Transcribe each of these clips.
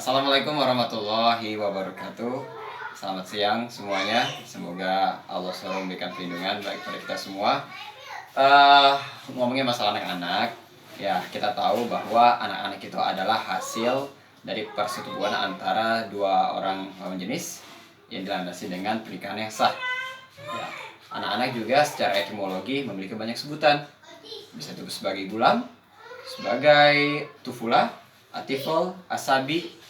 Assalamualaikum warahmatullahi wabarakatuh. Selamat siang semuanya. Semoga Allah selalu memberikan perlindungan baik pada kita semua. Ngomongin masalah anak-anak, ya kita tahu bahwa anak-anak itu adalah hasil dari persetubuhan antara dua orang lawan jenis yang dilandasi dengan pernikahan yang sah. Ya, anak-anak juga secara etimologi memiliki banyak sebutan. Bisa disebut sebagai gulam, sebagai tufula, atifal, asabi,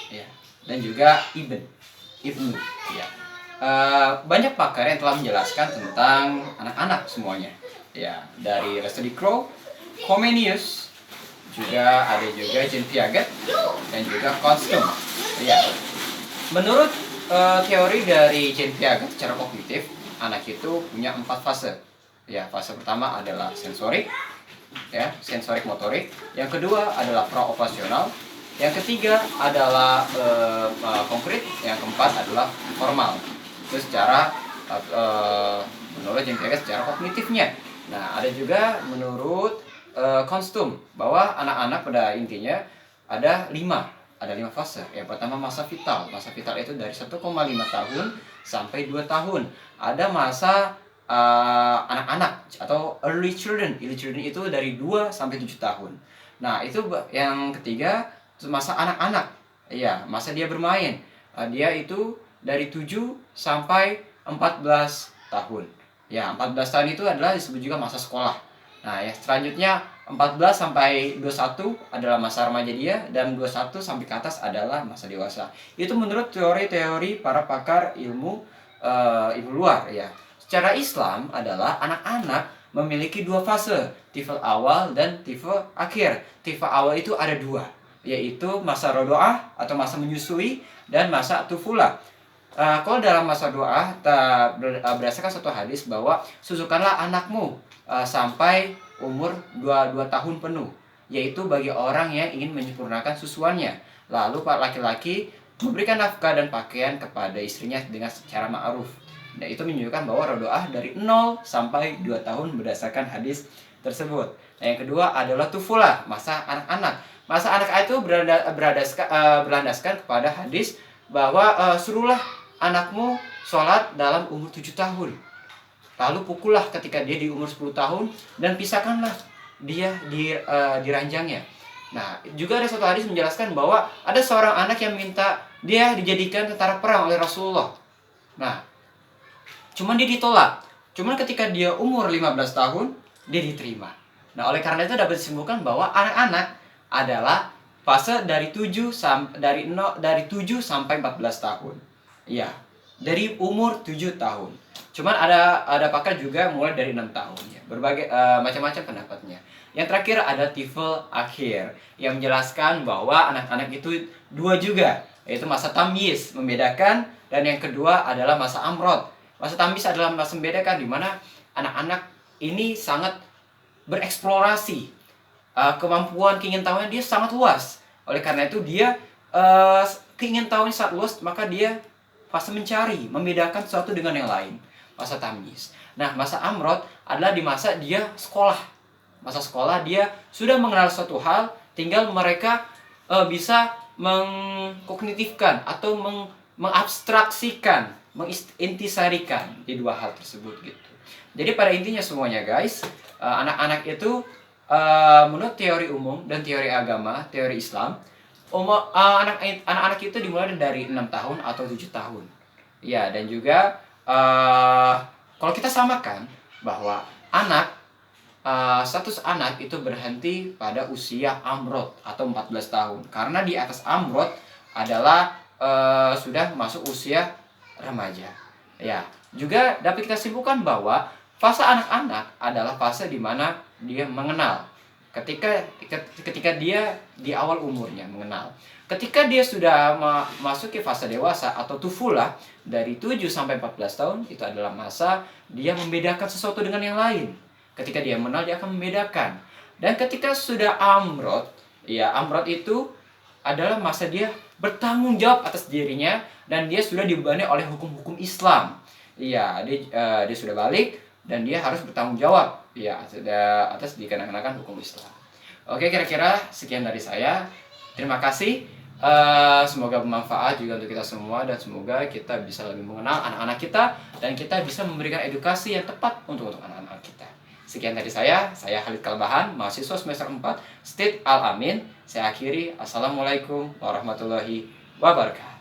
ya, dan juga ibnu, ya. Banyak pakar yang telah menjelaskan tentang anak-anak semuanya, ya, dari Rusty Crowe, Comenius, juga ada juga Jean Piaget dan juga Constant, ya. Menurut teori dari Jean Piaget secara kognitif, anak itu punya 4 fase. Ya, fase pertama adalah sensorik, ya, sensorik motorik. Yang kedua adalah praoperasional. Yang ketiga adalah konkret. Yang keempat adalah formal. Itu secara menurut Jean Piaget secara kognitifnya. Nah, ada juga menurut Konstum bahwa anak-anak pada intinya ada 5 fase. Yang pertama masa vital. Masa vital itu dari 1,5 tahun sampai 2 tahun. Ada masa anak-anak atau early children. Early children itu dari 2 sampai 7 tahun. Nah, itu yang ketiga masa anak-anak. Iya, masa dia bermain. Dia itu dari 7 sampai 14 tahun. Ya, 14 tahun itu adalah disebut juga masa sekolah. Nah, ya selanjutnya 14 sampai 21 adalah masa remaja dia, dan 21 sampai ke atas adalah masa dewasa. Itu menurut teori-teori para pakar ilmu luar, ya. Secara Islam adalah anak-anak memiliki 2 fase, tifel awal dan tifel akhir. Tifel awal itu ada 2, yaitu masa rodoah atau masa menyusui dan masa tufula. Kalau dalam masa doa, berdasarkan satu hadis bahwa susukanlah anakmu sampai umur 22 tahun penuh, yaitu bagi orang yang ingin menyempurnakan susuannya. Lalu pak laki-laki memberikan nafkah dan pakaian kepada istrinya dengan secara ma'ruf. Nah, itu menunjukkan bahwa rodoah dari 0 sampai 2 tahun berdasarkan hadis tersebut. Nah, yang kedua adalah tufula, masa anak-anak. Masa anak itu berlandaskan kepada hadis bahwa suruhlah anakmu sholat dalam umur 7 tahun. Lalu pukullah ketika dia di umur 10 tahun dan pisahkanlah dia di ranjangnya. Nah, juga ada satu hadis menjelaskan bahwa ada seorang anak yang minta dia dijadikan tentara perang oleh Rasulullah. Nah, cuman dia ditolak. Cuman ketika dia umur 15 tahun, dia diterima. Nah, oleh karena itu dapat disimpulkan bahwa anak-anak adalah fase dari 7 sampai 14 tahun. Iya, dari umur 7 tahun. Cuman ada pakar juga mulai dari 6 tahun, ya. Berbagai macam-macam pendapatnya. Yang terakhir ada tifel akhir yang menjelaskan bahwa anak-anak itu 2 juga, yaitu masa tamyiz membedakan, dan yang kedua adalah masa amrod. Masa tamyiz adalah masa membedakan, di mana anak-anak ini sangat bereksplorasi, kemampuan keingintahuannya dia sangat luas. Oleh karena itu dia keingintahuannya sangat luas, maka dia fase mencari, membedakan sesuatu dengan yang lain. Masa tamyiz. Nah, masa amrod adalah di masa dia sekolah. Masa sekolah dia sudah mengenal suatu hal, tinggal mereka bisa mengkognitifkan atau mengabstraksikan, mengintisarikan di 2 hal tersebut gitu. Jadi pada intinya semuanya guys, anak-anak itu menurut teori umum dan teori agama, teori Islam, anak-anak itu dimulai dari 6 tahun atau 7 tahun. Ya, dan juga kalau kita samakan bahwa status anak itu berhenti pada usia amrod atau 14 tahun. Karena di atas amrod adalah sudah masuk usia remaja. Ya, juga dapat kita simpulkan bahwa fase anak-anak adalah fase di mana dia mengenal. Ketika dia di awal umurnya mengenal. Ketika dia sudah memasuki fase dewasa atau tufula dari 7 sampai 14 tahun, itu adalah masa dia membedakan sesuatu dengan yang lain. Ketika dia mengenal, dia akan membedakan. Dan ketika sudah amrod, ya amrod itu adalah masa dia bertanggung jawab atas dirinya dan dia sudah dibebani oleh hukum-hukum Islam. Iya, dia sudah balik dan dia harus bertanggung jawab, ya, atas dikenakan hukum Islam. Oke, kira-kira sekian dari saya. Terima kasih. Semoga bermanfaat juga untuk kita semua, dan semoga kita bisa lebih mengenal anak-anak kita dan kita bisa memberikan edukasi yang tepat untuk anak-anak kita. Sekian dari saya Khalid Kalbahan, mahasiswa semester 4 State Al Amin. Saya akhiri, assalamualaikum warahmatullahi wabarakatuh.